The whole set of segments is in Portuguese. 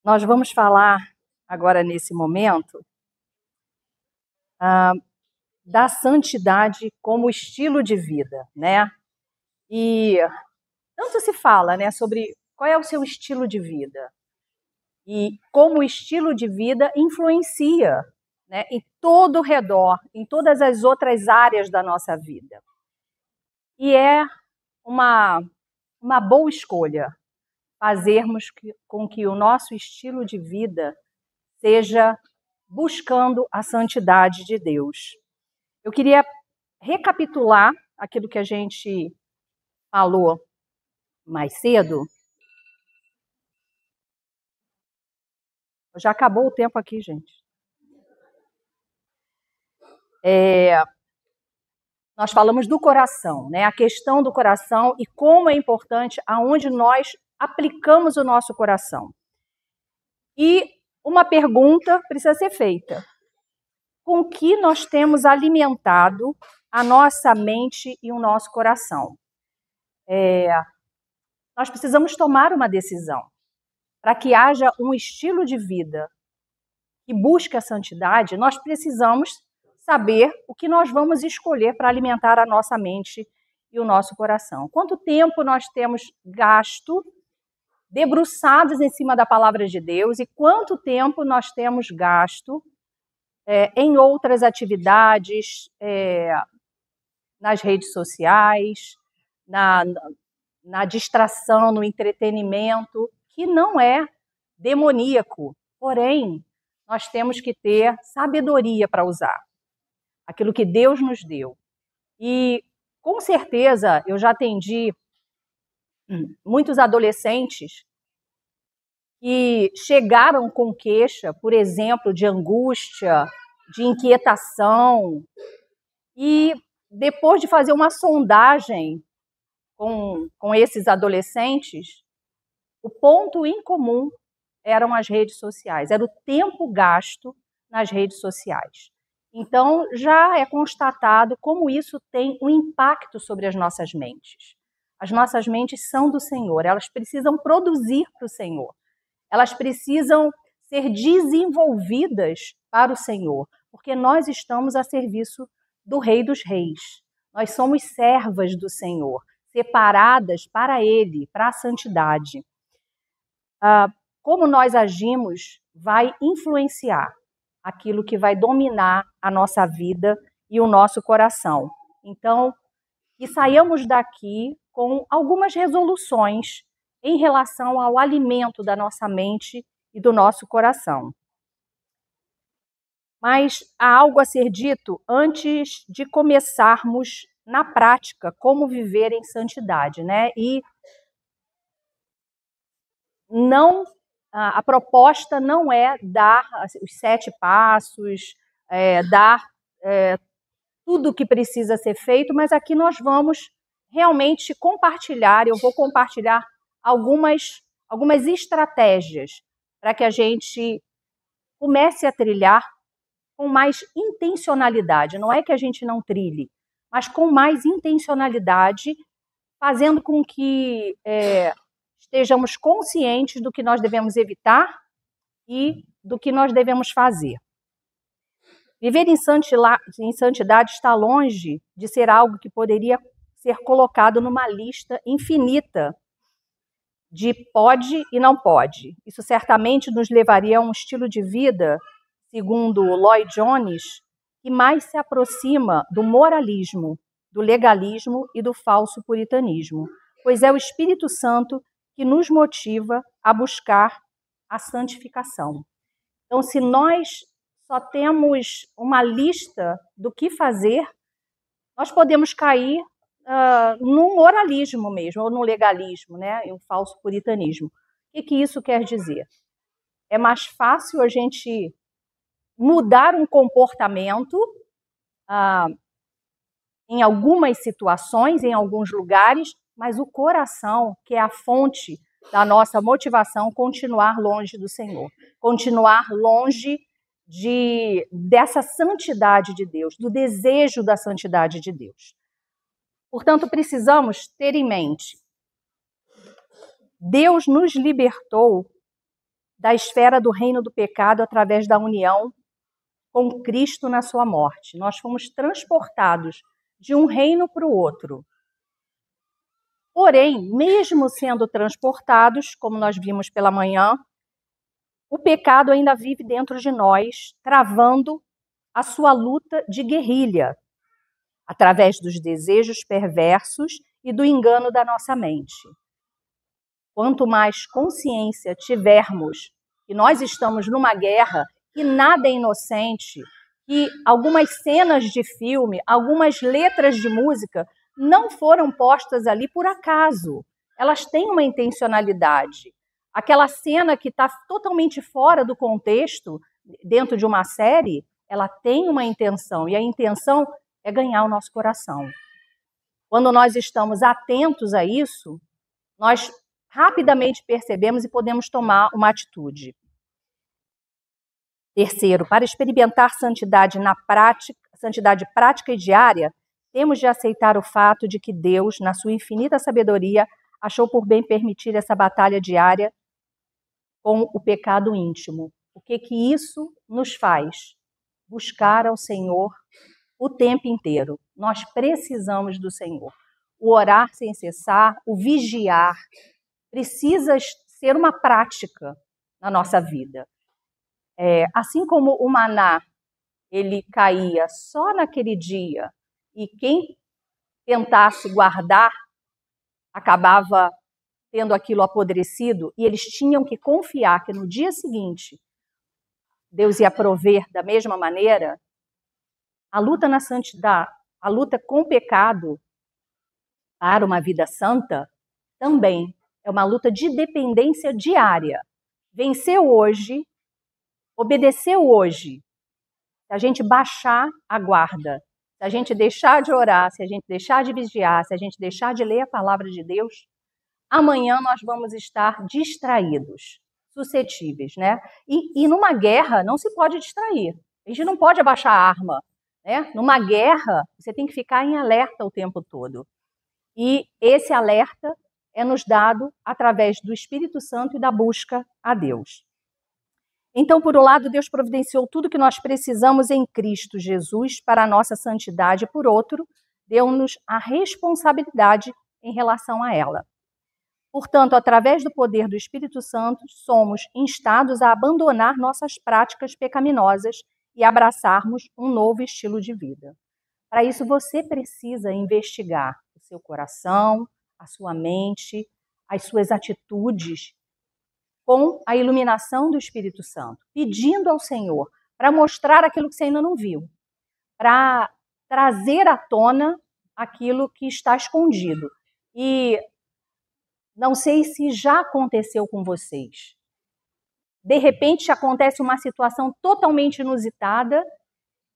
Nós vamos falar agora, nesse momento, da santidade como estilo de vida, né? E tanto se fala, né, sobre qual é o seu estilo de vida e como o estilo de vida influencia, né, em todo o redor, em todas as outras áreas da nossa vida. E é uma boa escolha fazermos com que o nosso estilo de vida seja buscando a santidade de Deus. Eu queria recapitular aquilo que a gente falou mais cedo. Já acabou o tempo aqui, gente. Nós falamos do coração, né? A questão do coração e como é importante aonde nós aplicamos o nosso coração. E uma pergunta precisa ser feita: com que nós temos alimentado a nossa mente e o nosso coração? Nós precisamos tomar uma decisão para que haja um estilo de vida que busque a santidade. Nós precisamos saber o que nós vamos escolher para alimentar a nossa mente e o nosso coração. Quanto tempo nós temos gasto debruçados em cima da palavra de Deus e quanto tempo nós temos gasto em outras atividades, nas redes sociais, na distração, no entretenimento, que não é demoníaco, porém, nós temos que ter sabedoria para usar aquilo que Deus nos deu. E, com certeza, eu já atendi muitos adolescentes que chegaram com queixa, por exemplo, de angústia, de inquietação, e depois de fazer uma sondagem com esses adolescentes, o ponto em comum eram as redes sociais, era o tempo gasto nas redes sociais. Então, já é constatado como isso tem um impacto sobre as nossas mentes. As nossas mentes são do Senhor, elas precisam produzir para o Senhor, elas precisam ser desenvolvidas para o Senhor, porque nós estamos a serviço do Rei dos Reis. Nós somos servas do Senhor, separadas para Ele, para a santidade. Como nós agimos vai influenciar aquilo que vai dominar a nossa vida e o nosso coração. Então, que saiamos daqui com algumas resoluções em relação ao alimento da nossa mente e do nosso coração. Mas há algo a ser dito antes de começarmos na prática como viver em santidade, né? E não, a proposta não é dar os 7 passos, dar tudo o que precisa ser feito, mas aqui nós vamos realmente compartilhar, eu vou compartilhar algumas estratégias para que a gente comece a trilhar com mais intencionalidade. Não é que a gente não trilhe, mas com mais intencionalidade, fazendo com que estejamos conscientes do que nós devemos evitar e do que nós devemos fazer. Viver em santidade está longe de ser algo que poderia ser colocado numa lista infinita de pode e não pode. Isso certamente nos levaria a um estilo de vida, segundo Lloyd Jones, que mais se aproxima do moralismo, do legalismo e do falso puritanismo, pois é o Espírito Santo que nos motiva a buscar a santificação. Então, se nós só temos uma lista do que fazer, nós podemos cair num moralismo mesmo, ou num legalismo, né? E um falso puritanismo. O que isso quer dizer? É mais fácil a gente mudar um comportamento em algumas situações, em alguns lugares, mas o coração, que é a fonte da nossa motivação, continuar longe do Senhor, continuar longe dessa santidade de Deus, do desejo da santidade de Deus. Portanto, precisamos ter em mente, Deus nos libertou da esfera do reino do pecado através da união com Cristo na sua morte. Nós fomos transportados de um reino para o outro. Porém, mesmo sendo transportados, como nós vimos pela manhã, o pecado ainda vive dentro de nós, travando a sua luta de guerrilha, através dos desejos perversos e do engano da nossa mente. Quanto mais consciência tivermos que nós estamos numa guerra, que nada é inocente, que algumas cenas de filme, algumas letras de música não foram postas ali por acaso. Elas têm uma intencionalidade. Aquela cena que está totalmente fora do contexto, dentro de uma série, ela tem uma intenção, e a intenção é ganhar o nosso coração. Quando nós estamos atentos a isso, nós rapidamente percebemos e podemos tomar uma atitude. Terceiro, para experimentar santidade prática e diária, temos de aceitar o fato de que Deus, na sua infinita sabedoria, achou por bem permitir essa batalha diária com o pecado íntimo. O que isso nos faz? Buscar ao Senhor o tempo inteiro. Nós precisamos do Senhor. O orar sem cessar, o vigiar, precisa ser uma prática na nossa vida. Assim como o maná, ele caía só naquele dia, e quem tentasse guardar acabava tendo aquilo apodrecido, e eles tinham que confiar que no dia seguinte Deus ia prover da mesma maneira. A luta na santidade, a luta com o pecado para uma vida santa também é uma luta de dependência diária. Venceu hoje, obedeceu hoje. Se a gente baixar a guarda, se a gente deixar de orar, se a gente deixar de vigiar, se a gente deixar de ler a palavra de Deus, amanhã nós vamos estar distraídos, suscetíveis, né? E numa guerra não se pode distrair. A gente não pode abaixar a arma, né? Numa guerra, você tem que ficar em alerta o tempo todo. E esse alerta é nos dado através do Espírito Santo e da busca a Deus. Então, por um lado, Deus providenciou tudo que nós precisamos em Cristo Jesus para a nossa santidade. Por outro, deu-nos a responsabilidade em relação a ela. Portanto, através do poder do Espírito Santo, somos instados a abandonar nossas práticas pecaminosas e abraçarmos um novo estilo de vida. Para isso, você precisa investigar o seu coração, a sua mente, as suas atitudes, com a iluminação do Espírito Santo, pedindo ao Senhor para mostrar aquilo que você ainda não viu, para trazer à tona aquilo que está escondido. E não sei se já aconteceu com vocês. De repente acontece uma situação totalmente inusitada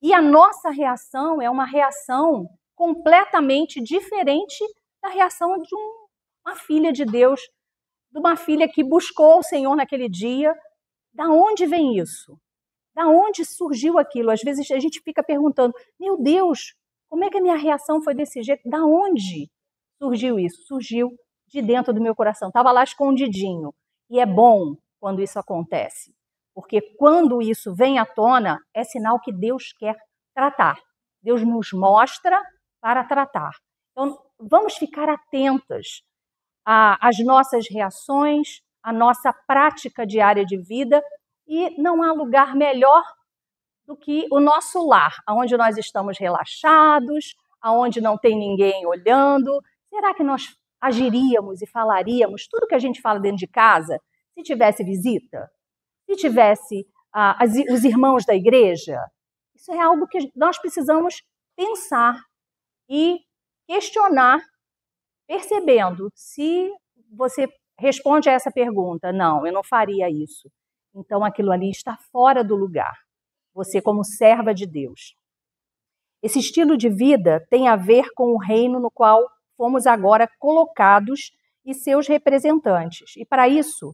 e a nossa reação é uma reação completamente diferente da reação de uma filha de Deus, de uma filha que buscou o Senhor naquele dia. Da onde vem isso? Da onde surgiu aquilo? Às vezes a gente fica perguntando, meu Deus, como é que a minha reação foi desse jeito? Da onde surgiu isso? Surgiu de dentro do meu coração, estava lá escondidinho. E é bom quando isso acontece, porque quando isso vem à tona, é sinal que Deus quer tratar. Deus nos mostra para tratar. Então, vamos ficar atentas às nossas reações, à nossa prática diária de vida, e não há lugar melhor do que o nosso lar, onde nós estamos relaxados, onde não tem ninguém olhando. Será que nós agiríamos e falaríamos tudo que a gente fala dentro de casa se tivesse visita? Se tivesse os irmãos da igreja? Isso é algo que nós precisamos pensar e questionar, percebendo. Se você responde a essa pergunta, não, eu não faria isso, então aquilo ali está fora do lugar. Você como serva de Deus. Esse estilo de vida tem a ver com o reino no qual fomos agora colocados e seus representantes. E para isso,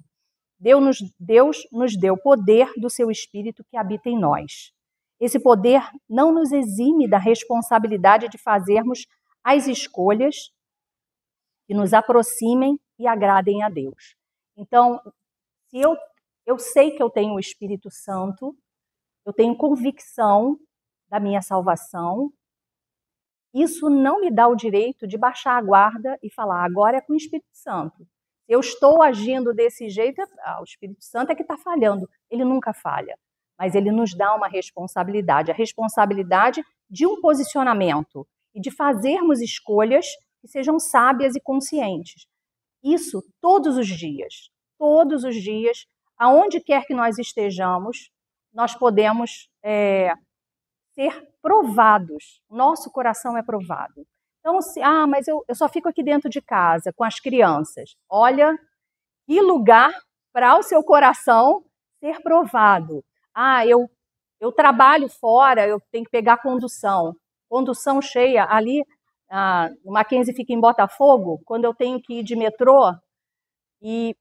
Deus nos deu poder do seu Espírito que habita em nós. Esse poder não nos exime da responsabilidade de fazermos as escolhas que nos aproximem e agradem a Deus. Então, se eu eu sei que eu tenho o Espírito Santo, eu tenho convicção da minha salvação. Isso não me dá o direito de baixar a guarda e falar, agora é com o Espírito Santo. Eu estou agindo desse jeito, o Espírito Santo é que está falhando. Ele nunca falha, mas ele nos dá uma responsabilidade, a responsabilidade de um posicionamento e de fazermos escolhas que sejam sábias e conscientes. Isso todos os dias, aonde quer que nós estejamos, nós podemos ser provados. Nosso coração é provado. Então, mas eu só fico aqui dentro de casa com as crianças. Olha, que lugar para o seu coração ser provado. Eu trabalho fora, eu tenho que pegar condução cheia. Ali, o Mackenzie fica em Botafogo, quando eu tenho que ir de metrô, e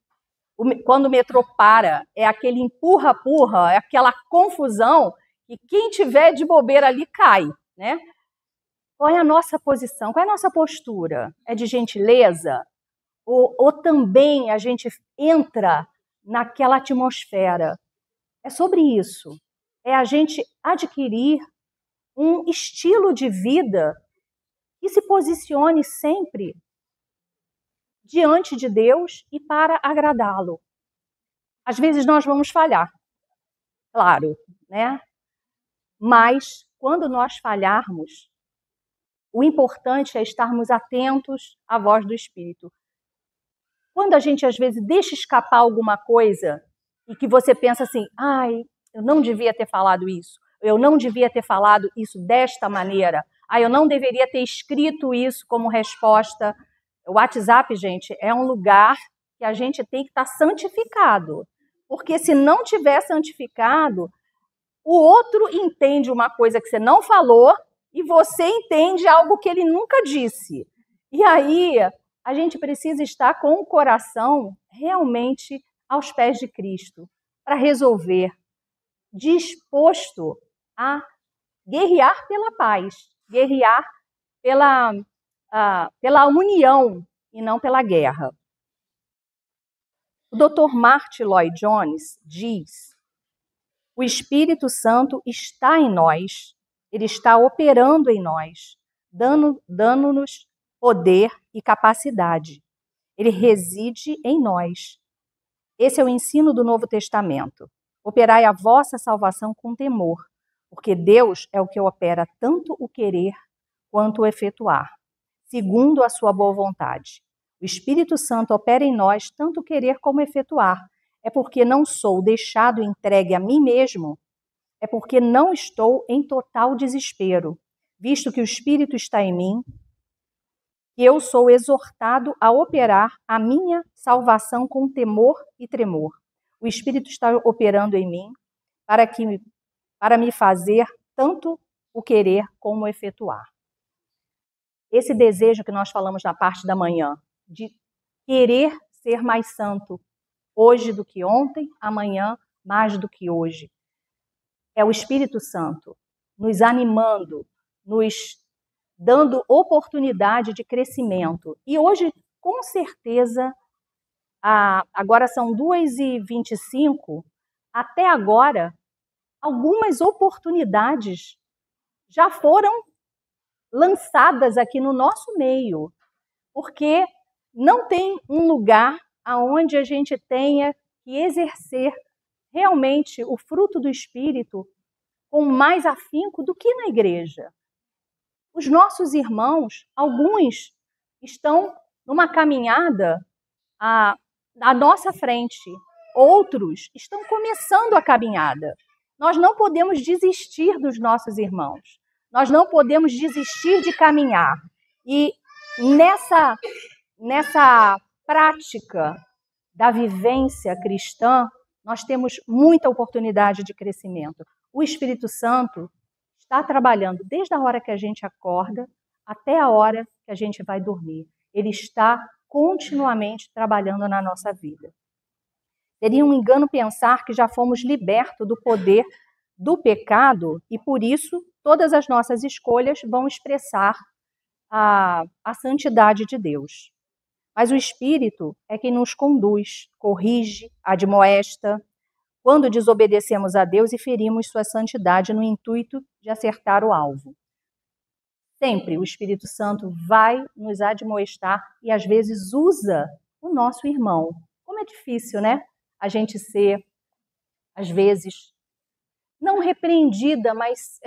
quando o metrô para, é aquele empurra-purra, é aquela confusão, e quem tiver de bobeira ali cai, né? Qual é a nossa posição? Qual é a nossa postura? É de gentileza? Ou também a gente entra naquela atmosfera? É sobre isso. É a gente adquirir um estilo de vida que se posicione sempre diante de Deus e para agradá-lo. Às vezes nós vamos falhar, claro, né? Mas quando nós falharmos, o importante é estarmos atentos à voz do Espírito. Quando a gente, às vezes, deixa escapar alguma coisa e que você pensa assim, eu não devia ter falado isso, eu não devia ter falado isso desta maneira, eu não deveria ter escrito isso como resposta. O WhatsApp, gente, é um lugar que a gente tem que estar santificado, porque se não tiver santificado, o outro entende uma coisa que você não falou e você entende algo que ele nunca disse. E aí, a gente precisa estar com o coração realmente aos pés de Cristo para resolver, disposto a guerrear pela paz, guerrear pela união e não pela guerra. O Dr. Martyn Lloyd-Jones diz: o Espírito Santo está em nós, ele está operando em nós, dando-nos poder e capacidade. Ele reside em nós. Esse é o ensino do Novo Testamento. Operai a vossa salvação com temor, porque Deus é o que opera tanto o querer quanto o efetuar, segundo a sua boa vontade. O Espírito Santo opera em nós tanto o querer como o efetuar. É porque não sou deixado entregue a mim mesmo, é porque não estou em total desespero, visto que o Espírito está em mim, que eu sou exortado a operar a minha salvação com temor e tremor. O Espírito está operando em mim para me fazer tanto o querer como o efetuar. Esse desejo que nós falamos na parte da manhã, de querer ser mais santo, hoje do que ontem, amanhã mais do que hoje. É o Espírito Santo nos animando, nos dando oportunidade de crescimento. E hoje, com certeza, agora são 2h25, até agora, algumas oportunidades já foram lançadas aqui no nosso meio, porque não tem um lugar aonde a gente tenha que exercer realmente o fruto do Espírito com mais afinco do que na igreja. Os nossos irmãos, alguns estão numa caminhada à nossa frente, outros estão começando a caminhada. Nós não podemos desistir dos nossos irmãos, nós não podemos desistir de caminhar. E nessa prática da vivência cristã, nós temos muita oportunidade de crescimento. O Espírito Santo está trabalhando desde a hora que a gente acorda até a hora que a gente vai dormir. Ele está continuamente trabalhando na nossa vida. Seria um engano pensar que já fomos libertos do poder do pecado e, por isso, todas as nossas escolhas vão expressar a santidade de Deus. Mas o Espírito é quem nos conduz, corrige, admoesta, quando desobedecemos a Deus e ferimos sua santidade no intuito de acertar o alvo. Sempre o Espírito Santo vai nos admoestar e às vezes usa o nosso irmão. Como é difícil, né? A gente ser, às vezes, não repreendida, mas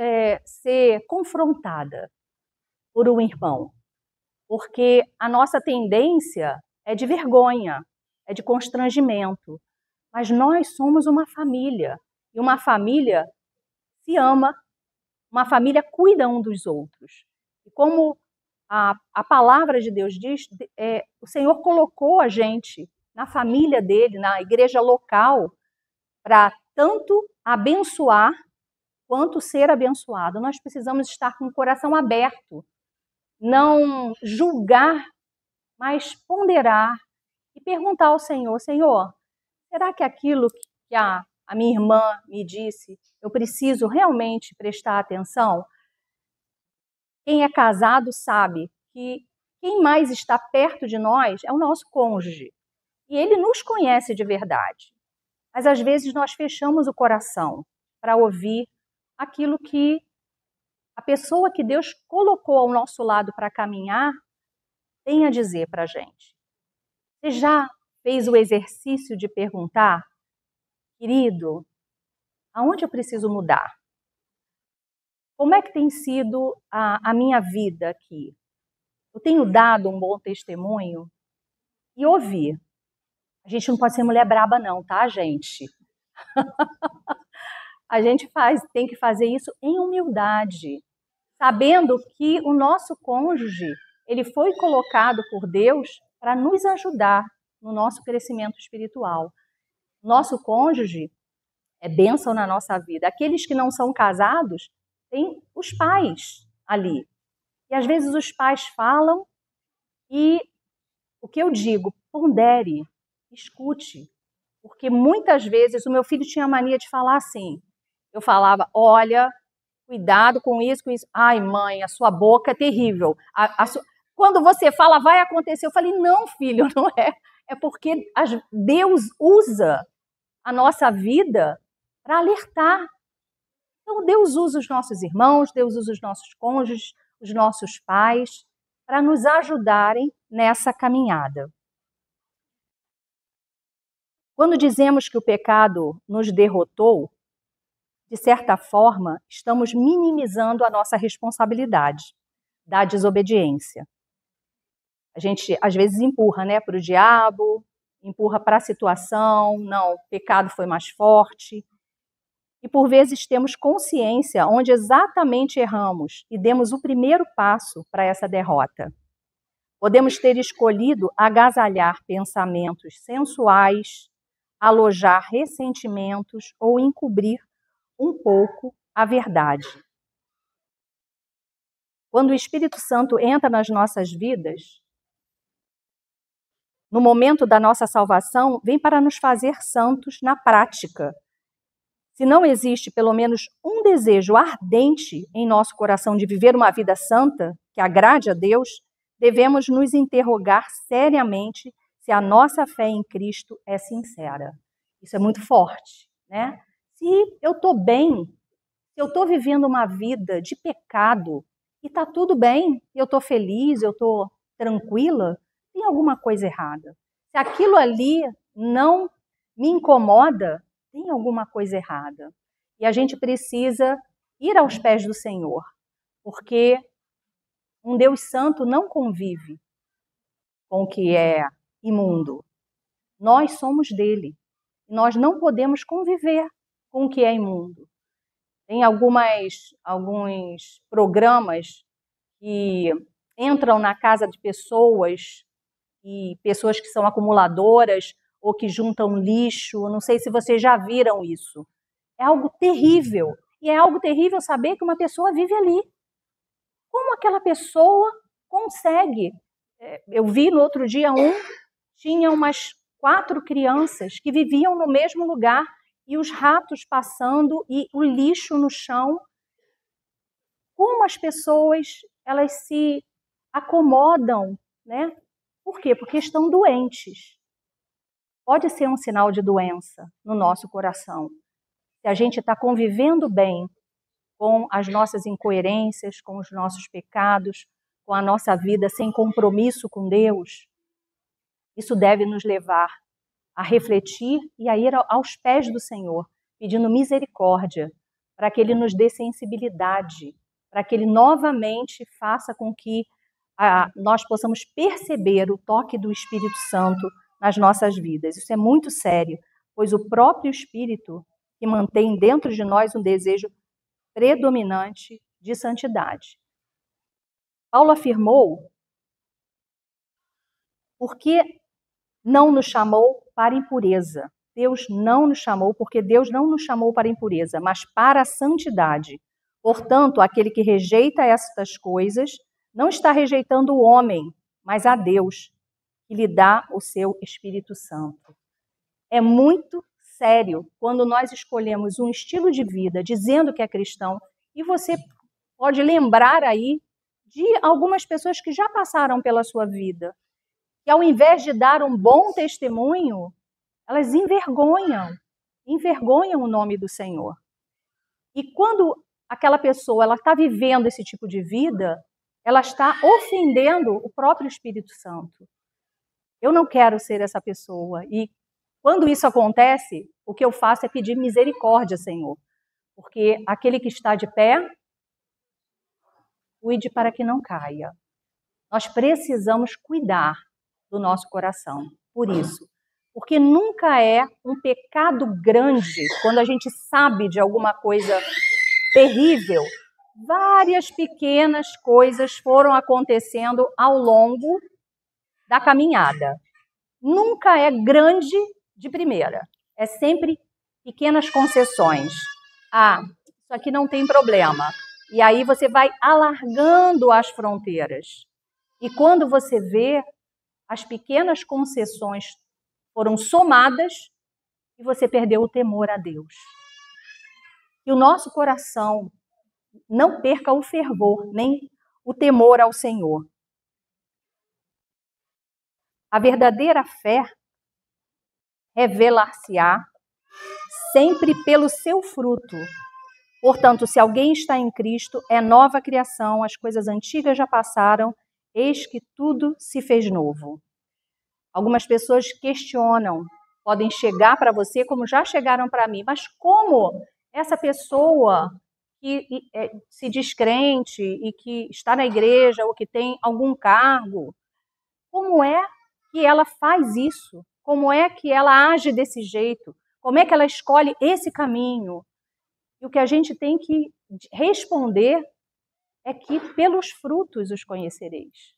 ser confrontada por um irmão. Porque a nossa tendência é de vergonha, é de constrangimento. Mas nós somos uma família. E uma família se ama, uma família cuida um dos outros. E como a palavra de Deus diz, o Senhor colocou a gente na família dele, na igreja local, para tanto abençoar quanto ser abençoado. Nós precisamos estar com o coração aberto, não julgar, mas ponderar e perguntar ao Senhor, Senhor, será que aquilo que a minha irmã me disse, eu preciso realmente prestar atenção? Quem é casado sabe que quem mais está perto de nós é o nosso cônjuge. E ele nos conhece de verdade. Mas às vezes nós fechamos o coração para ouvir aquilo que a pessoa que Deus colocou ao nosso lado para caminhar tem a dizer para a gente. Você já fez o exercício de perguntar, querido, aonde eu preciso mudar? Como é que tem sido a minha vida aqui? Eu tenho dado um bom testemunho? E ouvir. A gente não pode ser mulher braba não, tá, gente? A gente tem que fazer isso em humildade, sabendo que o nosso cônjuge, ele foi colocado por Deus para nos ajudar no nosso crescimento espiritual. Nosso cônjuge é bênção na nossa vida. Aqueles que não são casados, têm os pais ali. E às vezes os pais falam e o que eu digo, pondere, escute. Porque muitas vezes o meu filho tinha a mania de falar assim. Eu falava, olha, cuidado com isso, com isso. Ai, mãe, a sua boca é terrível. Quando você fala, vai acontecer. Eu falei, não, filho, não é. É porque Deus usa a nossa vida para alertar. Então, Deus usa os nossos irmãos, Deus usa os nossos cônjuges, os nossos pais, para nos ajudarem nessa caminhada. Quando dizemos que o pecado nos derrotou, de certa forma, estamos minimizando a nossa responsabilidade da desobediência. A gente, às vezes, empurra, né, para o diabo, empurra para a situação, não, o pecado foi mais forte. E, por vezes, temos consciência onde exatamente erramos e demos o primeiro passo para essa derrota. Podemos ter escolhido agasalhar pensamentos sensuais, alojar ressentimentos ou encobrir um pouco a verdade. Quando o Espírito Santo entra nas nossas vidas, no momento da nossa salvação, vem para nos fazer santos na prática. Se não existe pelo menos um desejo ardente em nosso coração de viver uma vida santa, que agrade a Deus, devemos nos interrogar seriamente se a nossa fé em Cristo é sincera. Isso é muito forte, né? Se eu estou bem, se eu estou vivendo uma vida de pecado e está tudo bem, eu estou feliz, eu estou tranquila, tem alguma coisa errada. Se aquilo ali não me incomoda, tem alguma coisa errada. E a gente precisa ir aos pés do Senhor, porque um Deus santo não convive com o que é imundo. Nós somos dele. Nós não podemos conviver com o que é imundo. Tem alguns programas que entram na casa de pessoas e pessoas que são acumuladoras ou que juntam lixo. Não sei se vocês já viram isso. É algo terrível. E é algo terrível saber que uma pessoa vive ali. Como aquela pessoa consegue? Eu vi no outro dia tinha umas 4 crianças que viviam no mesmo lugar e os ratos passando e o lixo no chão. Como as pessoas, elas se acomodam, né? Por quê? Porque estão doentes. pode ser um sinal de doença no nosso coração. Se a gente está convivendo bem com as nossas incoerências, com os nossos pecados, com a nossa vida sem compromisso com Deus, isso deve nos levar a refletir e a ir aos pés do Senhor, pedindo misericórdia, para que Ele nos dê sensibilidade, para que Ele novamente faça com que nós possamos perceber o toque do Espírito Santo nas nossas vidas. Isso é muito sério, pois o próprio Espírito que mantém dentro de nós um desejo predominante de santidade. Paulo afirmou: porque não nos chamou para impureza. Deus não nos chamou, porque Deus não nos chamou para impureza, mas para a santidade. Portanto, aquele que rejeita estas coisas não está rejeitando o homem, mas a Deus, que lhe dá o seu Espírito Santo. É muito sério quando nós escolhemos um estilo de vida dizendo que é cristão, e você pode lembrar aí de algumas pessoas que já passaram pela sua vida, que ao invés de dar um bom testemunho, elas envergonham o nome do Senhor. E quando aquela pessoa ela está vivendo esse tipo de vida, ela está ofendendo o próprio Espírito Santo. Eu não quero ser essa pessoa. E quando isso acontece, o que eu faço é pedir misericórdia, Senhor. Porque aquele que está de pé, cuide para que não caia. Nós precisamos cuidar do nosso coração. Por isso, porque nunca é um pecado grande quando a gente sabe de alguma coisa terrível. Várias pequenas coisas foram acontecendo ao longo da caminhada. Nunca é grande de primeira. É sempre pequenas concessões. Isso aqui não tem problema. E aí você vai alargando as fronteiras. E quando você vê, as pequenas concessões foram somadas e você perdeu o temor a Deus. Que o nosso coração não perca o fervor, nem o temor ao Senhor. A verdadeira fé revelar-se-á sempre pelo seu fruto. Portanto, se alguém está em Cristo, é nova criação, as coisas antigas já passaram, eis que tudo se fez novo. Algumas pessoas questionam, podem chegar para você como já chegaram para mim, mas como essa pessoa que se diz crente e que está na igreja ou que tem algum cargo, como é que ela faz isso? Como é que ela age desse jeito? Como é que ela escolhe esse caminho? E o que a gente tem que responder é que pelos frutos os conhecereis.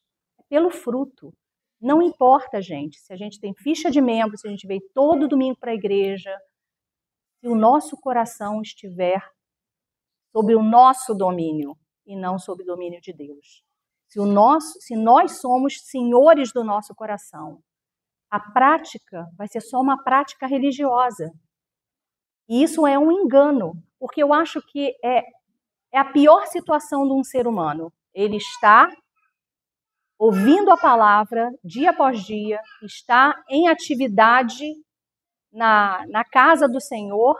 Pelo fruto. Não importa, gente, se a gente tem ficha de membro, se a gente veio todo domingo para a igreja, se o nosso coração estiver sob o nosso domínio e não sob o domínio de Deus. Se nós somos senhores do nosso coração, a prática vai ser só uma prática religiosa. E isso é um engano, porque eu acho que é a pior situação de um ser humano. Ele está ouvindo a palavra dia após dia, está em atividade na casa do Senhor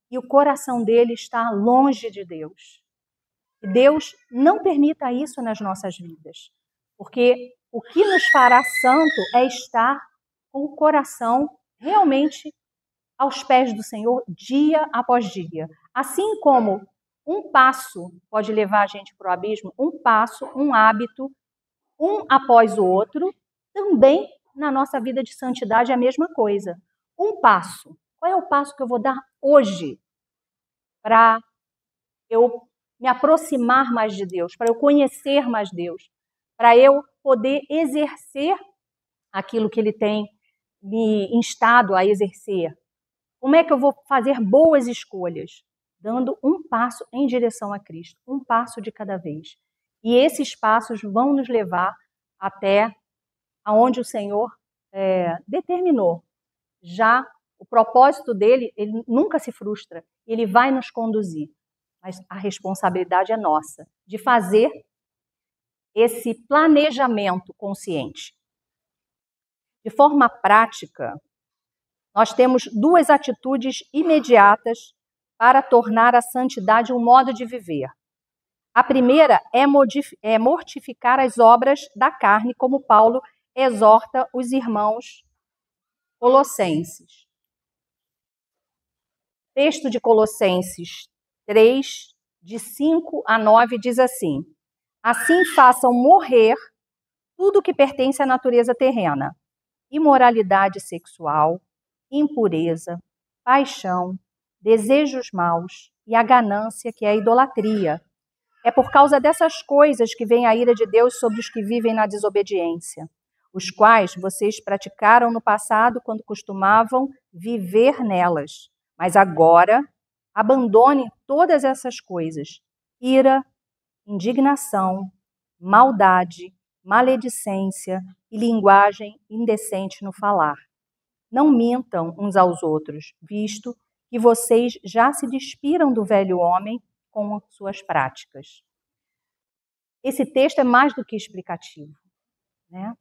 e o coração dele está longe de Deus. E Deus não permita isso nas nossas vidas, porque o que nos fará santo é estar com o coração realmente aos pés do Senhor dia após dia. Assim como um passo pode levar a gente para o abismo, um passo, um hábito, um após o outro, também na nossa vida de santidade é a mesma coisa. Um passo. Qual é o passo que eu vou dar hoje para eu me aproximar mais de Deus, para eu conhecer mais Deus, para eu poder exercer aquilo que Ele tem me instado a exercer? Como é que eu vou fazer boas escolhas? Dando um passo em direção a Cristo, um passo de cada vez. E esses passos vão nos levar até aonde o Senhor determinou. Já o propósito dele, ele nunca se frustra, ele vai nos conduzir. Mas a responsabilidade é nossa, de fazer esse planejamento consciente. De forma prática, Nós temos duas atitudes imediatas para tornar a santidade um modo de viver. A primeira é mortificar as obras da carne, como Paulo exorta os irmãos colossenses. O texto de Colossenses 3, de 5 a 9, diz assim: assim façam morrer tudo que pertence à natureza terrena: imoralidade sexual, impureza, paixão, desejos maus e a ganância, que é a idolatria. É por causa dessas coisas que vem a ira de Deus sobre os que vivem na desobediência, os quais vocês praticaram no passado quando costumavam viver nelas. Mas agora, abandonem todas essas coisas: ira, indignação, maldade, maledicência e linguagem indecente no falar. Não mintam uns aos outros, visto que vocês já se despiram do velho homem com suas práticas. Esse texto é mais do que explicativo, né?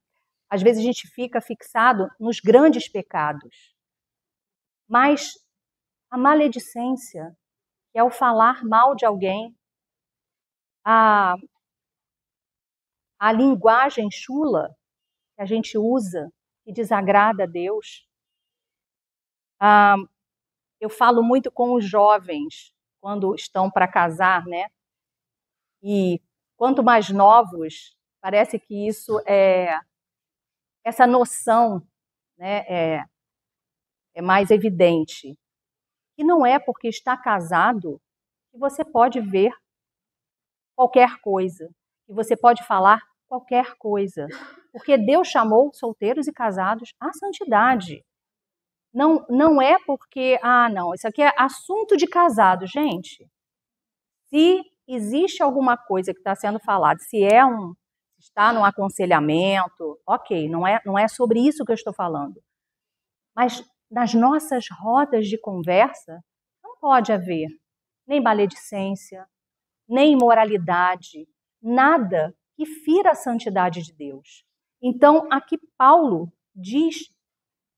Às vezes a gente fica fixado nos grandes pecados, mas a maledicência, que é o falar mal de alguém, a linguagem chula que a gente usa, que desagrada a Deus. Eu falo muito com os jovens quando estão para casar, né? E quanto mais novos, parece que essa noção, né, é mais evidente. E não é porque está casado que você pode ver qualquer coisa, que você pode falar qualquer coisa. Porque Deus chamou solteiros e casados à santidade. Não é porque, não, isso aqui é assunto de casado. Gente, se existe alguma coisa que está sendo falada, se está num aconselhamento, ok, não é sobre isso que eu estou falando. Mas nas nossas rodas de conversa, não pode haver nem maledicência, nem imoralidade, nada que fira a santidade de Deus. Então, aqui Paulo diz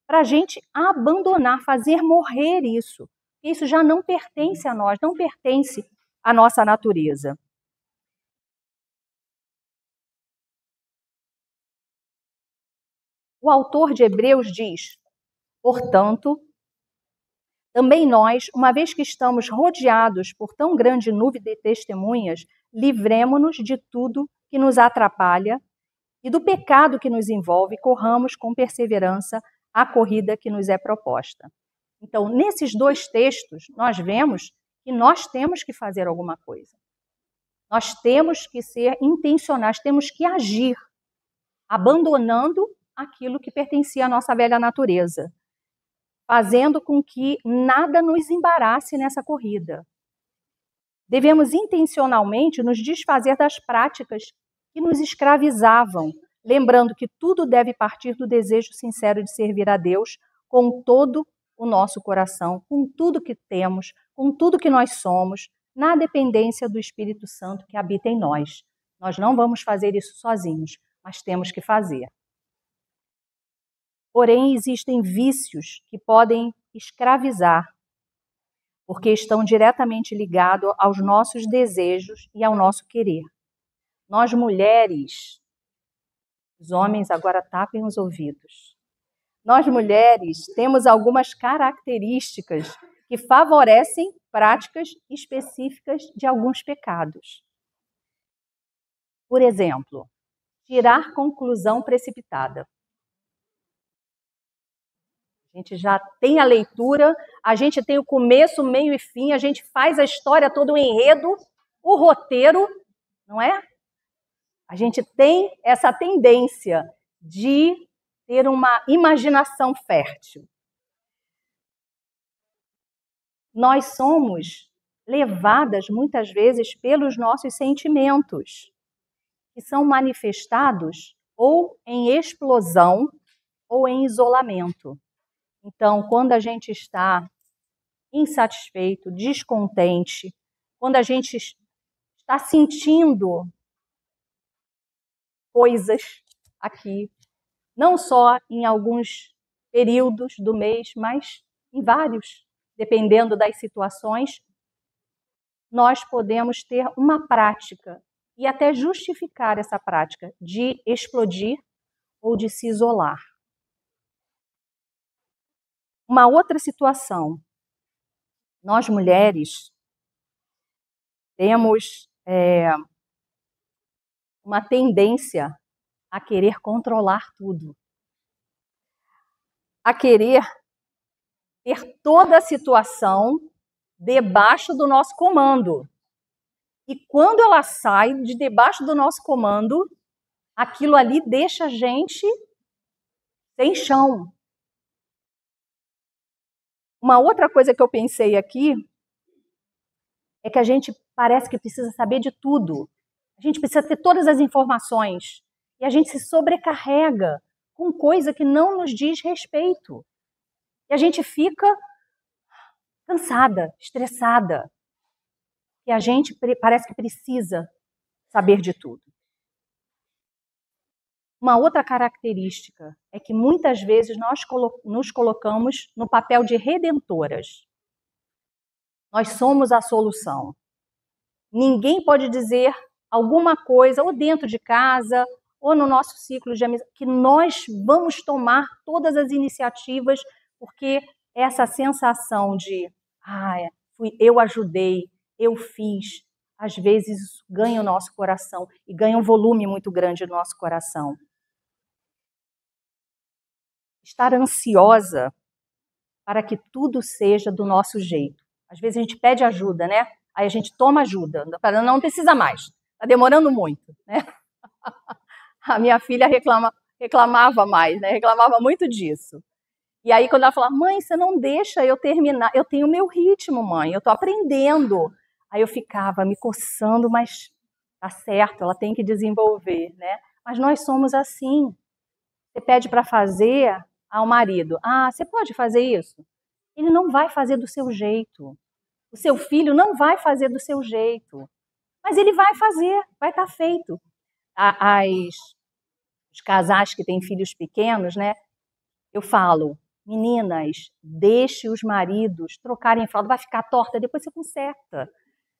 para a gente abandonar, fazer morrer isso. Isso já não pertence a nós, não pertence à nossa natureza. O autor de Hebreus diz: portanto, também nós, uma vez que estamos rodeados por tão grande nuvem de testemunhas, livremo-nos de tudo que nos atrapalha e do pecado que nos envolve, corramos com perseverança a corrida que nos é proposta. Então, nesses dois textos, nós vemos que nós temos que fazer alguma coisa. Nós temos que ser intencionais, temos que agir, abandonando aquilo que pertencia à nossa velha natureza, fazendo com que nada nos embarace nessa corrida. Devemos intencionalmente nos desfazer das práticas que nos escravizavam, lembrando que tudo deve partir do desejo sincero de servir a Deus com todo o nosso coração, com tudo que temos, com tudo que nós somos, na dependência do Espírito Santo que habita em nós. Nós não vamos fazer isso sozinhos, mas temos que fazer. Porém, existem vícios que podem escravizar, porque estão diretamente ligados aos nossos desejos e ao nosso querer. Nós mulheres, os homens agora tapem os ouvidos. Nós mulheres temos algumas características que favorecem práticas específicas de alguns pecados. Por exemplo, tirar conclusão precipitada. A gente já tem a leitura, a gente tem o começo, meio e fim, a gente faz a história todo, o enredo, o roteiro, não é? A gente tem essa tendência de ter uma imaginação fértil. Nós somos levadas muitas vezes pelos nossos sentimentos, que são manifestados ou em explosão ou em isolamento. Então, quando a gente está insatisfeito, descontente, quando a gente está sentindo coisas aqui, não só em alguns períodos do mês, mas em vários, dependendo das situações, nós podemos ter uma prática e até justificar essa prática de explodir ou de se isolar. Uma outra situação, nós mulheres temos uma tendência a querer controlar tudo, a querer ter toda a situação debaixo do nosso comando. E quando ela sai de debaixo do nosso comando, aquilo ali deixa a gente sem chão. Uma outra coisa que eu pensei aqui é que a gente parece que precisa saber de tudo. A gente precisa ter todas as informações. E a gente se sobrecarrega com coisa que não nos diz respeito. E a gente fica cansada, estressada. E a gente parece que precisa saber de tudo. Uma outra característica é que muitas vezes nós nos colocamos no papel de redentoras. Nós somos a solução. Ninguém pode dizer alguma coisa, ou dentro de casa, ou no nosso ciclo de amizade, que nós vamos tomar todas as iniciativas, porque essa sensação de, eu ajudei, eu fiz, às vezes isso ganha o nosso coração e ganha um volume muito grande no nosso coração. Estar ansiosa para que tudo seja do nosso jeito. Às vezes a gente pede ajuda, né? Aí a gente toma ajuda, não precisa mais, está demorando muito, né? A minha filha reclamava mais, né? Reclamava muito disso. E aí quando ela falava, mãe, você não deixa eu terminar, eu tenho o meu ritmo, mãe, eu estou aprendendo. Aí eu ficava me coçando, mas tá certo, ela tem que desenvolver, né? Mas nós somos assim. Você pede para fazer ao marido, você pode fazer isso? Ele não vai fazer do seu jeito. O seu filho não vai fazer do seu jeito. Mas ele vai fazer, vai estar feito. Os casais que têm filhos pequenos, né? Eu falo, meninas, deixe os maridos trocarem fralda, vai ficar torta, depois você conserta.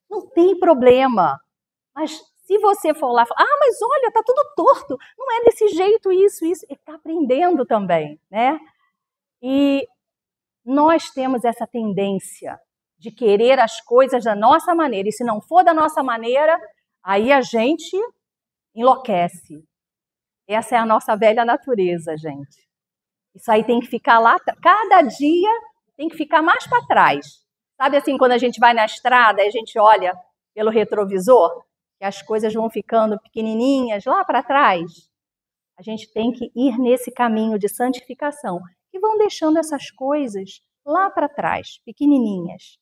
Não tem problema. Mas se você for lá e falar, mas olha, tá tudo torto, não é desse jeito isso. Ele está aprendendo também, né? E nós temos essa tendência de querer as coisas da nossa maneira. E se não for da nossa maneira, aí a gente enlouquece. Essa é a nossa velha natureza, gente. Isso aí tem que ficar lá, cada dia tem que ficar mais para trás. Sabe assim, quando a gente vai na estrada e a gente olha pelo retrovisor, que as coisas vão ficando pequenininhas lá para trás? A gente tem que ir nesse caminho de santificação e vão deixando essas coisas lá para trás, pequenininhas.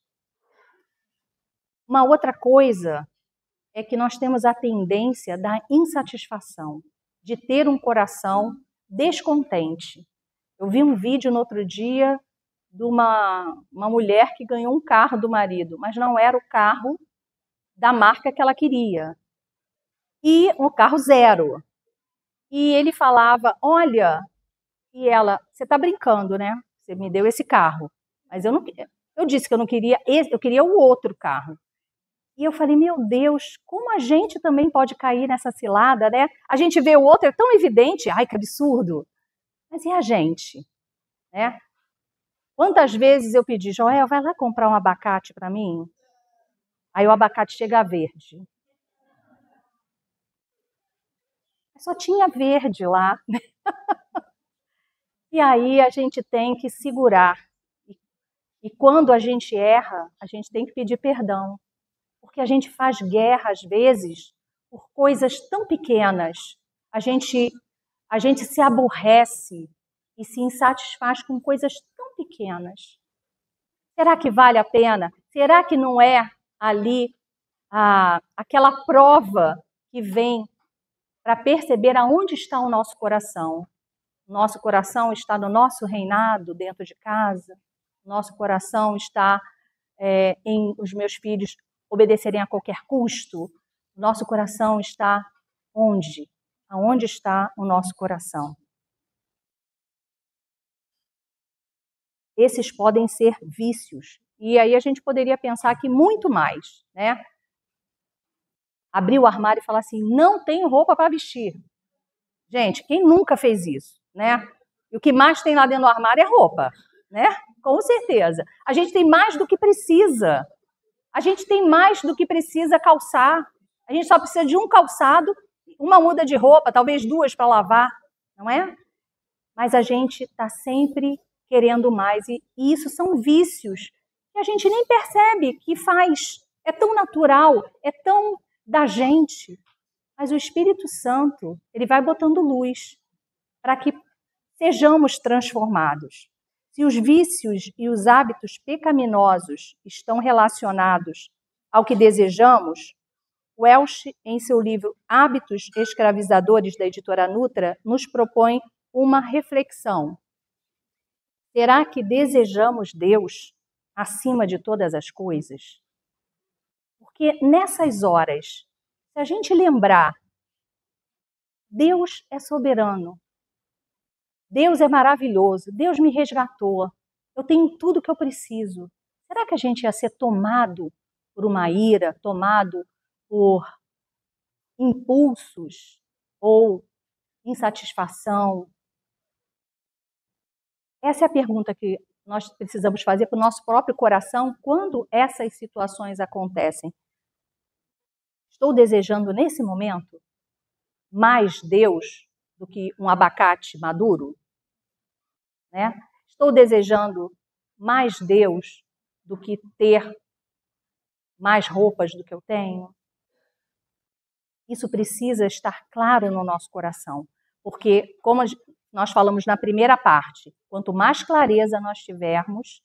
Uma outra coisa é que nós temos a tendência da insatisfação, de ter um coração descontente. Eu vi um vídeo no outro dia de uma mulher que ganhou um carro do marido, mas não era o carro da marca que ela queria. E um carro zero. E ele falava, olha, e ela, você está brincando, né? Você me deu esse carro. Mas eu disse que eu não queria esse, eu queria o outro carro. E eu falei, meu Deus, como a gente também pode cair nessa cilada, né? A gente vê o outro, é tão evidente, ai, que absurdo. Mas e a gente? Né? Quantas vezes eu pedi, Joel, vai lá comprar um abacate para mim? Aí o abacate chega verde. Só tinha verde lá. E aí a gente tem que segurar. E quando a gente erra, a gente tem que pedir perdão. Porque a gente faz guerra, às vezes, por coisas tão pequenas. A gente se aborrece e se insatisfaz com coisas tão pequenas. Será que vale a pena? Será que não é ali aquela prova que vem para perceber aonde está o nosso coração? Nosso coração está no nosso reinado dentro de casa? Nosso coração está em os meus filhos obedecerem a qualquer custo? Nosso coração está onde? Aonde está o nosso coração? esses podem ser vícios. E aí a gente poderia pensar que muito mais, né? Abrir o armário e falar assim, não tenho roupa para vestir. Gente, quem nunca fez isso, né? E o que mais tem lá dentro do armário é roupa, né? Com certeza. A gente tem mais do que precisa. A gente tem mais do que precisa calçar. A gente só precisa de um calçado, uma muda de roupa, talvez duas para lavar, não é? Mas a gente está sempre querendo mais. E isso são vícios que a gente nem percebe que faz. É tão natural, é tão da gente. Mas o Espírito Santo, ele vai botando luz para que sejamos transformados. Se os vícios e os hábitos pecaminosos estão relacionados ao que desejamos, Welch, em seu livro Hábitos Escravizadores, da editora Nutra, nos propõe uma reflexão. Será que desejamos Deus acima de todas as coisas? Porque nessas horas, se a gente lembrar, Deus é soberano, Deus é maravilhoso, Deus me resgatou, eu tenho tudo o que eu preciso. Será que a gente ia ser tomado por uma ira, tomado por impulsos ou insatisfação? Essa é a pergunta que nós precisamos fazer para o nosso próprio coração quando essas situações acontecem. Estou desejando nesse momento mais Deus do que um abacate maduro? Né? Estou desejando mais Deus do que ter mais roupas do que eu tenho? Isso precisa estar claro no nosso coração, porque, como nós falamos na primeira parte, quanto mais clareza nós tivermos,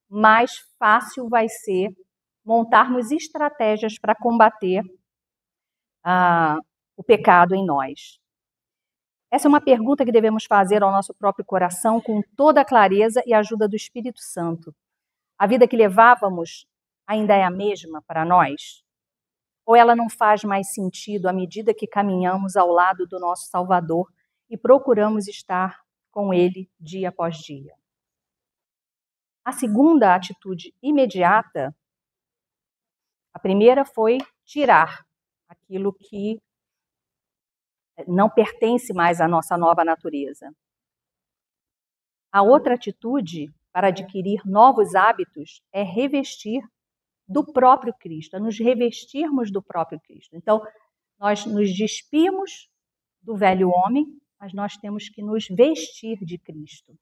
mais fácil vai ser montarmos estratégias para combater o pecado em nós. Essa é uma pergunta que devemos fazer ao nosso próprio coração com toda a clareza e a ajuda do Espírito Santo. A vida que levávamos ainda é a mesma para nós? Ou ela não faz mais sentido à medida que caminhamos ao lado do nosso Salvador e procuramos estar com Ele dia após dia? A segunda atitude imediata, a primeira foi tirar aquilo que não pertence mais à nossa nova natureza. A outra atitude para adquirir novos hábitos é revestir do próprio Cristo, é nos revestirmos do próprio Cristo. Então, nós nos despimos do velho homem, mas nós temos que nos vestir de Cristo.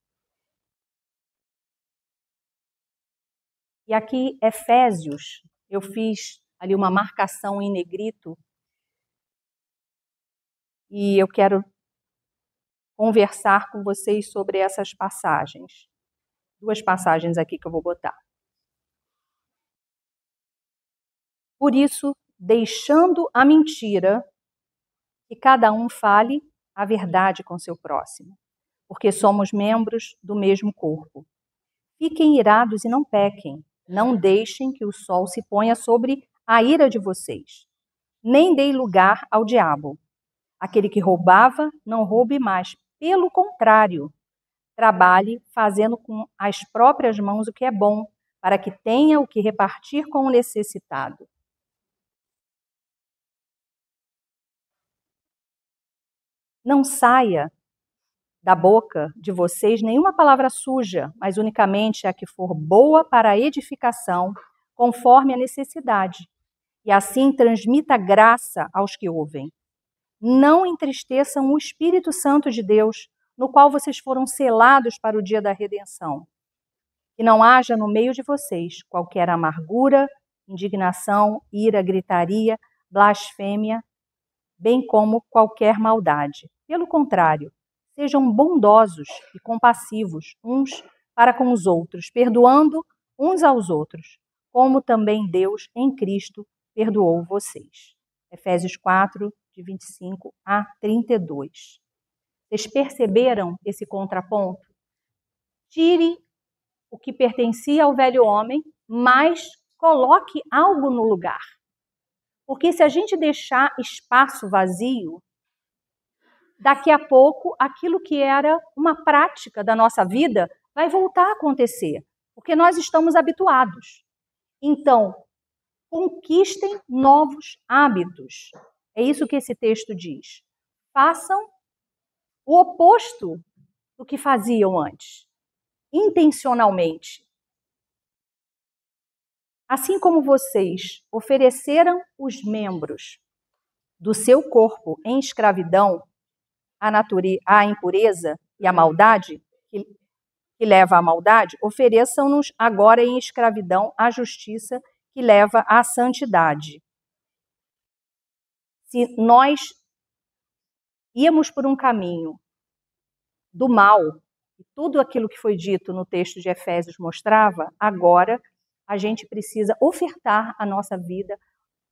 E aqui, Efésios, eu fiz ali uma marcação em negrito e eu quero conversar com vocês sobre essas passagens. Duas passagens aqui que eu vou botar. Por isso, deixando a mentira, que cada um fale a verdade com seu próximo, porque somos membros do mesmo corpo. Fiquem irados e não pequem, não deixem que o sol se ponha sobre a ira de vocês, nem deem lugar ao diabo. Aquele que roubava, não roube mais, pelo contrário, trabalhe fazendo com as próprias mãos o que é bom, para que tenha o que repartir com o necessitado. Não saia da boca de vocês nenhuma palavra suja, mas unicamente a que for boa para a edificação, conforme a necessidade. E assim transmita graça aos que ouvem. Não entristeçam o Espírito Santo de Deus, no qual vocês foram selados para o dia da redenção. Que não haja no meio de vocês qualquer amargura, indignação, ira, gritaria, blasfêmia, bem como qualquer maldade. Pelo contrário, sejam bondosos e compassivos uns para com os outros, perdoando uns aos outros, como também Deus em Cristo perdoou vocês. Efésios 4, de 25 a 32. Vocês perceberam esse contraponto? Tire o que pertencia ao velho homem, mas coloque algo no lugar. Porque se a gente deixar espaço vazio, daqui a pouco aquilo que era uma prática da nossa vida vai voltar a acontecer, porque nós estamos habituados. Então, conquistem novos hábitos. É isso que esse texto diz. Façam o oposto do que faziam antes, intencionalmente. Assim como vocês ofereceram os membros do seu corpo em escravidão à impureza e à maldade, que leva à maldade, ofereçam-nos agora em escravidão à justiça, que leva à santidade. Se nós íamos por um caminho do mal, e tudo aquilo que foi dito no texto de Efésios mostrava, agora a gente precisa ofertar a nossa vida,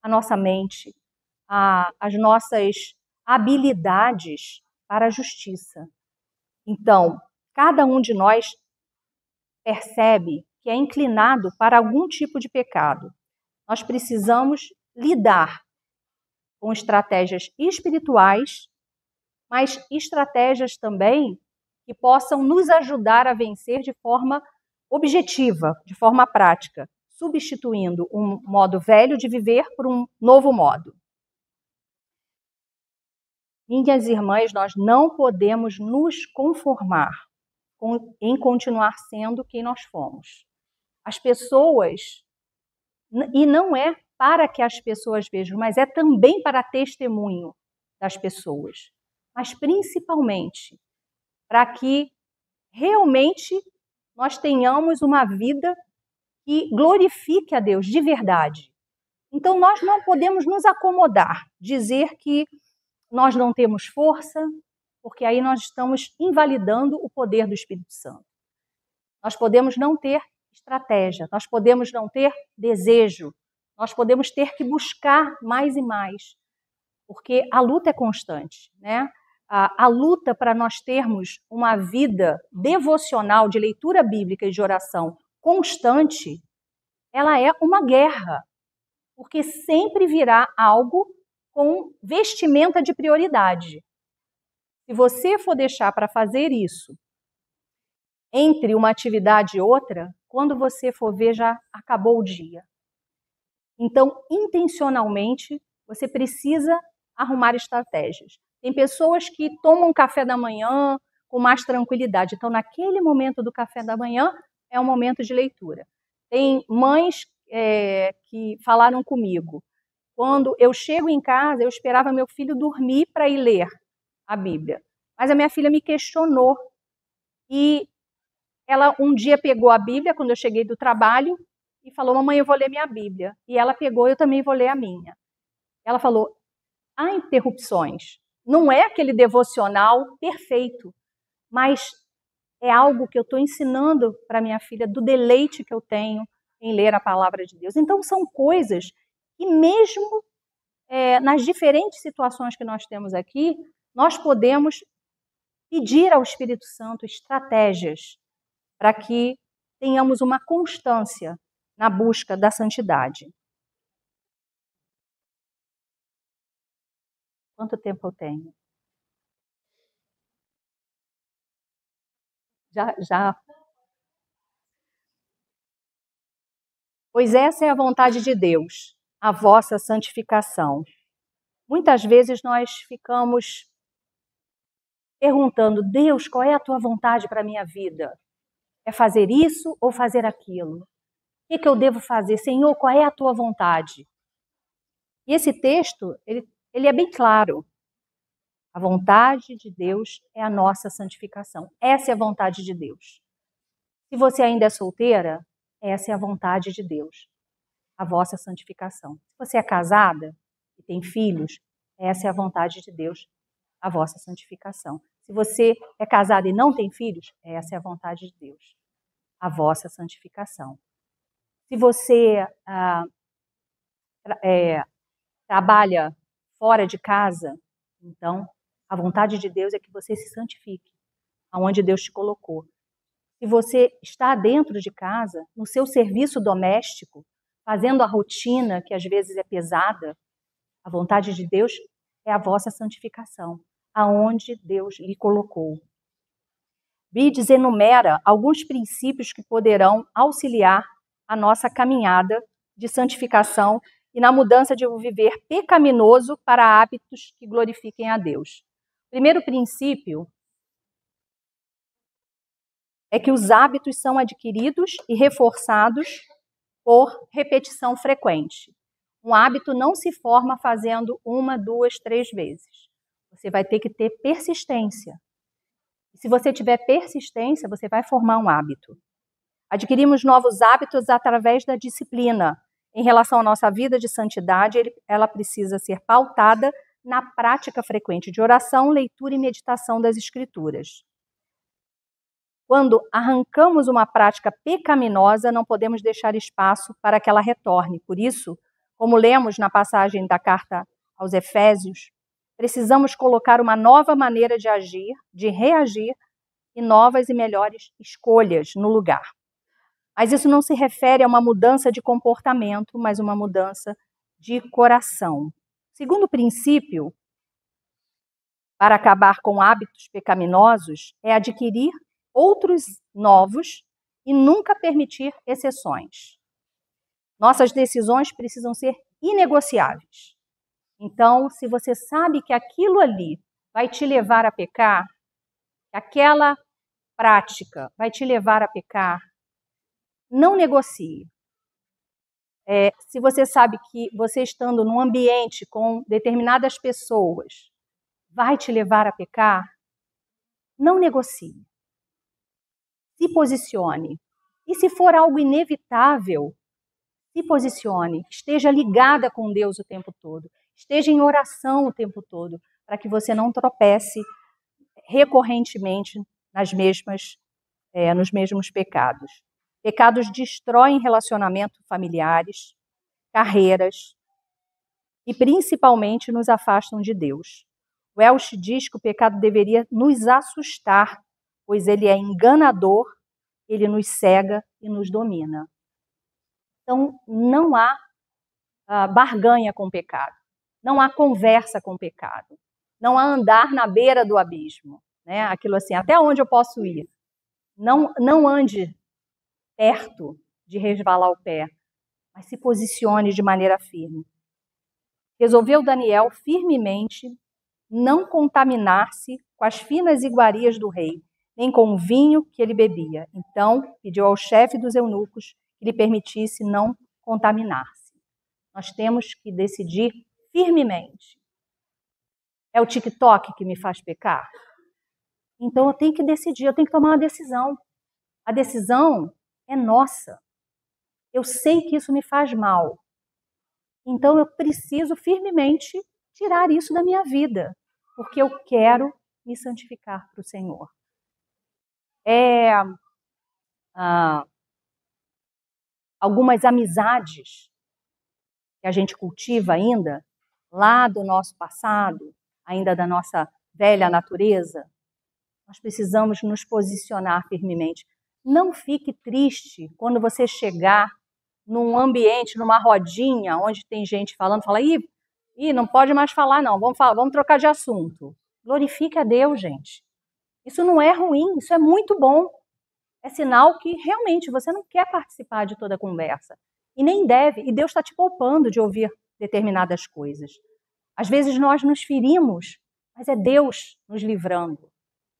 a nossa mente, as nossas habilidades para a justiça. Então, cada um de nós percebe que é inclinado para algum tipo de pecado. Nós precisamos lidar com estratégias espirituais, mas estratégias também que possam nos ajudar a vencer de forma objetiva, de forma prática, substituindo um modo velho de viver por um novo modo. Minhas irmãs, nós não podemos nos conformar em continuar sendo quem nós fomos. As pessoas, e não é para que as pessoas vejam, mas é também para testemunho das pessoas, mas principalmente para que realmente nós tenhamos uma vida que glorifique a Deus de verdade. Então nós não podemos nos acomodar, dizer que nós não temos força, porque aí nós estamos invalidando o poder do Espírito Santo. Nós podemos não ter estratégia, nós podemos não ter desejo, nós podemos ter que buscar mais e mais, porque a luta é constante, né? A luta para nós termos uma vida devocional de leitura bíblica e de oração constante, ela é uma guerra, porque sempre virá algo com vestimenta de prioridade. Se você for deixar para fazer isso entre uma atividade e outra, quando você for ver, já acabou o dia. Então, intencionalmente, você precisa arrumar estratégias. Tem pessoas que tomam café da manhã com mais tranquilidade. Então, naquele momento do café da manhã, é um momento de leitura. Tem mães que falaram comigo. Quando eu chego em casa, eu esperava meu filho dormir para ir ler a Bíblia. Mas a minha filha me questionou. E ela um dia pegou a Bíblia, quando eu cheguei do trabalho, e falou, mamãe, eu vou ler minha Bíblia. E ela pegou, eu também vou ler a minha. Ela falou, há interrupções. Não é aquele devocional perfeito, mas é algo que eu estou ensinando para minha filha, do deleite que eu tenho em ler a palavra de Deus. Então, são coisas que mesmo nas diferentes situações que nós temos aqui, nós podemos pedir ao Espírito Santo estratégias para que tenhamos uma constância na busca da santidade. Quanto tempo eu tenho? Já. Pois essa é a vontade de Deus, a vossa santificação. Muitas vezes nós ficamos perguntando, Deus, qual é a tua vontade para a minha vida? É fazer isso ou fazer aquilo? O que eu devo fazer? Senhor, qual é a tua vontade? E esse texto, ele é bem claro. A vontade de Deus é a nossa santificação. Essa é a vontade de Deus. Se você ainda é solteira, essa é a vontade de Deus, a vossa santificação. Se você é casada e tem filhos, essa é a vontade de Deus, a vossa santificação. Se você é casada e não tem filhos, essa é a vontade de Deus, a vossa santificação. Se você trabalha fora de casa, então a vontade de Deus é que você se santifique, aonde Deus te colocou. Se você está dentro de casa, no seu serviço doméstico, fazendo a rotina, que às vezes é pesada, a vontade de Deus é a vossa santificação, aonde Deus lhe colocou. Bides enumera alguns princípios que poderão auxiliar a nossa caminhada de santificação e na mudança de um viver pecaminoso para hábitos que glorifiquem a Deus. O primeiro princípio é que os hábitos são adquiridos e reforçados por repetição frequente. Um hábito não se forma fazendo 1, 2, 3 vezes. Você vai ter que ter persistência. E se você tiver persistência, você vai formar um hábito. Adquirimos novos hábitos através da disciplina. Em relação à nossa vida de santidade, ela precisa ser pautada na prática frequente de oração, leitura e meditação das Escrituras. Quando arrancamos uma prática pecaminosa, não podemos deixar espaço para que ela retorne. Por isso, como lemos na passagem da carta aos Efésios, precisamos colocar uma nova maneira de agir, de reagir e novas e melhores escolhas no lugar. Mas isso não se refere a uma mudança de comportamento, mas uma mudança de coração. Segundo princípio, para acabar com hábitos pecaminosos, é adquirir outros novos e nunca permitir exceções. Nossas decisões precisam ser inegociáveis. Então, se você sabe que aquilo ali vai te levar a pecar, que aquela prática vai te levar a pecar, não negocie. Se você sabe que você estando num ambiente com determinadas pessoas vai te levar a pecar, não negocie. Se posicione. E se for algo inevitável, se posicione. Esteja ligada com Deus o tempo todo. Esteja em oração o tempo todo, para que você não tropece recorrentemente nos mesmos pecados. Pecados destroem relacionamentos familiares, carreiras e principalmente nos afastam de Deus. Welch diz que o pecado deveria nos assustar, pois ele é enganador, ele nos cega e nos domina. Então, não há barganha com o pecado, não há conversa com o pecado, não há andar na beira do abismo, né? Aquilo assim, até onde eu posso ir? Não ande perto de resvalar o pé, mas se posicione de maneira firme. Resolveu Daniel firmemente não contaminar-se com as finas iguarias do rei, nem com o vinho que ele bebia. Então, pediu ao chefe dos eunucos que lhe permitisse não contaminar-se. Nós temos que decidir firmemente. É o TikTok que me faz pecar? Então, eu tenho que decidir, eu tenho que tomar uma decisão. A decisão é nossa. Eu sei que isso me faz mal. Então, eu preciso firmemente tirar isso da minha vida, porque eu quero me santificar para o Senhor. Algumas amizades que a gente cultiva ainda, lá do nosso passado, ainda da nossa velha natureza, nós precisamos nos posicionar firmemente. Não fique triste quando você chegar num ambiente, numa rodinha, onde tem gente falando, fala, não pode mais falar não, vamos trocar de assunto. Glorifique a Deus, gente. Isso não é ruim, isso é muito bom. É sinal que realmente você não quer participar de toda a conversa. E nem deve, e Deus está te poupando de ouvir determinadas coisas. Às vezes nós nos ferimos, mas é Deus nos livrando.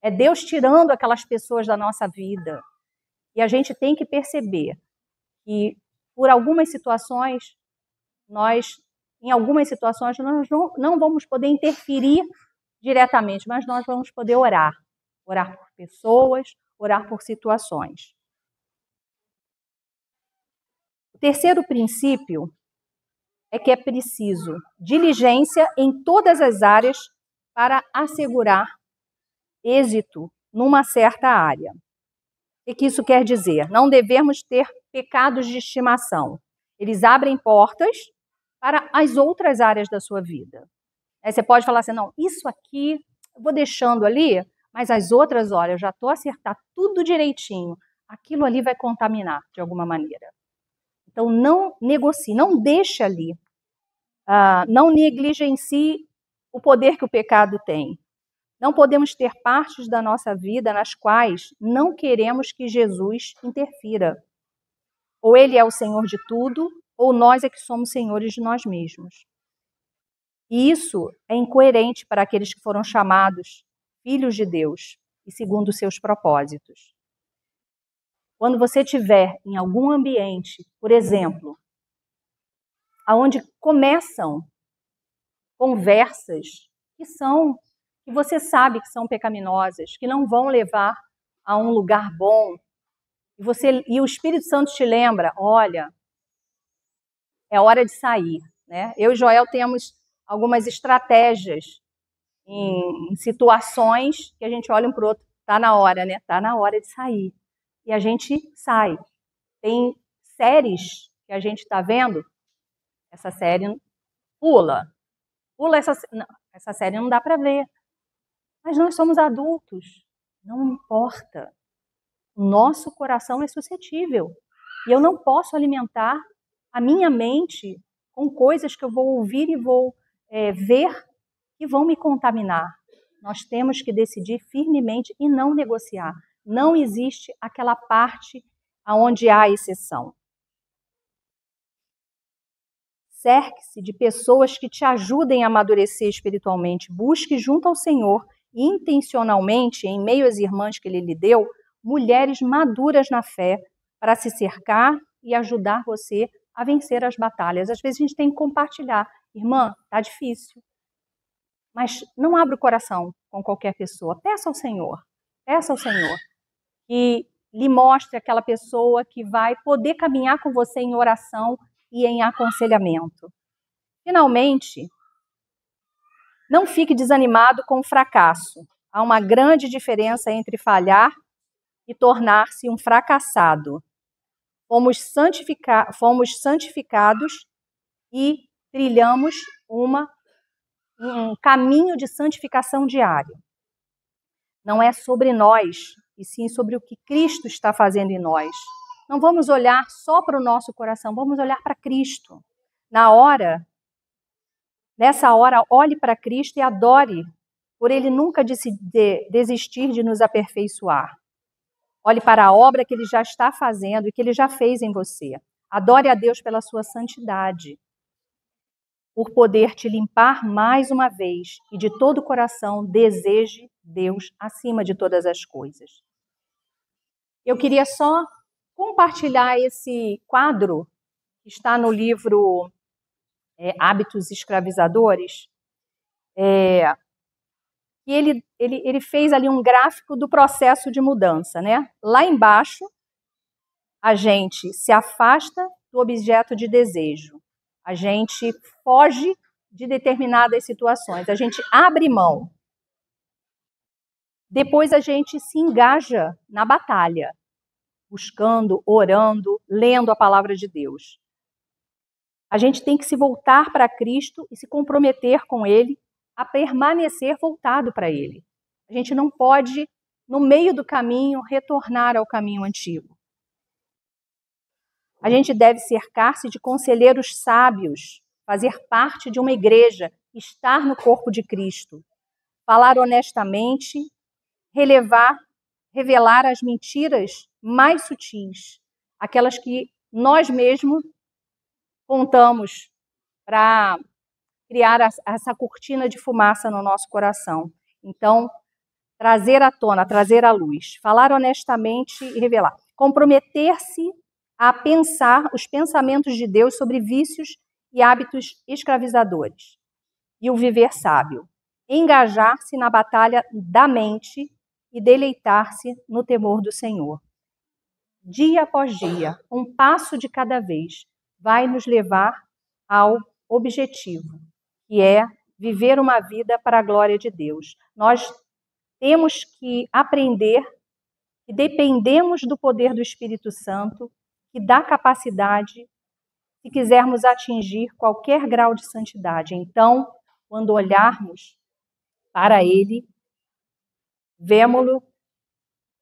É Deus tirando aquelas pessoas da nossa vida. E a gente tem que perceber que, por algumas situações, nós não vamos poder interferir diretamente, mas nós vamos poder orar. Orar por pessoas, orar por situações. O terceiro princípio é que é preciso diligência em todas as áreas para assegurar êxito numa certa área. O que isso quer dizer? Não devemos ter pecados de estimação. Eles abrem portas para as outras áreas da sua vida. Aí você pode falar assim, não, isso aqui eu vou deixando ali, mas as outras, olha, eu já estou a acertar tudo direitinho. Aquilo ali vai contaminar de alguma maneira. Então, não negocie, não deixe ali. Não negligencie o poder que o pecado tem. Não podemos ter partes da nossa vida nas quais não queremos que Jesus interfira. Ou ele é o Senhor de tudo, ou nós é que somos senhores de nós mesmos. E isso é incoerente para aqueles que foram chamados filhos de Deus e segundo os seus propósitos. Quando você estiver em algum ambiente, por exemplo, onde começam conversas que você sabe que são pecaminosas, que não vão levar a um lugar bom, e o Espírito Santo te lembra, olha, é hora de sair, né? Eu e Joel temos algumas estratégias em situações que a gente olha um para o outro, tá na hora, né? Tá na hora de sair. E a gente sai. Tem séries que a gente está vendo, essa série pula essa série não dá para ver. Mas nós somos adultos, não importa. O nosso coração é suscetível. E eu não posso alimentar a minha mente com coisas que eu vou ouvir e vou ver que vão me contaminar. Nós temos que decidir firmemente e não negociar. Não existe aquela parte onde há exceção. Cerque-se de pessoas que te ajudem a amadurecer espiritualmente. Busque junto ao Senhor, intencionalmente, em meio às irmãs que Ele lhe deu, mulheres maduras na fé, para se cercar e ajudar você a vencer as batalhas. Às vezes a gente tem que compartilhar. Irmã, está difícil. Mas não abra o coração com qualquer pessoa. Peça ao Senhor que lhe mostre aquela pessoa que vai poder caminhar com você em oração e em aconselhamento. Finalmente, não fique desanimado com o fracasso. Há uma grande diferença entre falhar e tornar-se um fracassado. Fomos santificados e trilhamos um caminho de santificação diário. Não é sobre nós, e sim sobre o que Cristo está fazendo em nós. Não vamos olhar só para o nosso coração, vamos olhar para Cristo. Nessa hora, olhe para Cristo e adore, por Ele nunca desistir de nos aperfeiçoar. Olhe para a obra que Ele já está fazendo e que Ele já fez em você. Adore a Deus pela sua santidade, por poder te limpar mais uma vez e de todo o coração deseje Deus acima de todas as coisas. Eu queria só compartilhar esse quadro que está no livro Hábitos Escravizadores. E ele fez ali um gráfico do processo de mudança, né? Lá embaixo, a gente se afasta do objeto de desejo. A gente foge de determinadas situações. A gente abre mão. Depois a gente se engaja na batalha, buscando, orando, lendo a palavra de Deus. A gente tem que se voltar para Cristo e se comprometer com Ele a permanecer voltado para Ele. A gente não pode, no meio do caminho, retornar ao caminho antigo. A gente deve cercar-se de conselheiros sábios, fazer parte de uma igreja, estar no corpo de Cristo, falar honestamente, revelar as mentiras mais sutis, aquelas que nós mesmos contamos para criar essa cortina de fumaça no nosso coração. Então, trazer à tona, trazer à luz, falar honestamente e revelar. Comprometer-se a pensar os pensamentos de Deus sobre vícios e hábitos escravizadores. E o viver sábio. Engajar-se na batalha da mente e deleitar-se no temor do Senhor. Dia após dia, um passo de cada vez, vai nos levar ao objetivo, que é viver uma vida para a glória de Deus. Nós temos que aprender que dependemos do poder do Espírito Santo, que dá capacidade se quisermos atingir qualquer grau de santidade. Então, quando olharmos para Ele,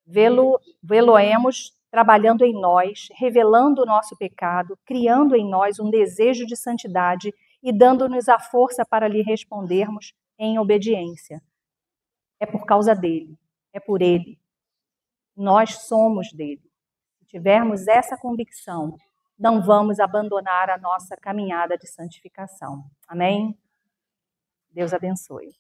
vê-lo-emos trabalhando em nós, revelando o nosso pecado, criando em nós um desejo de santidade e dando-nos a força para lhe respondermos em obediência. é por causa dele, é por ele. Nós somos dele. Se tivermos essa convicção, não vamos abandonar a nossa caminhada de santificação. Amém? Deus abençoe.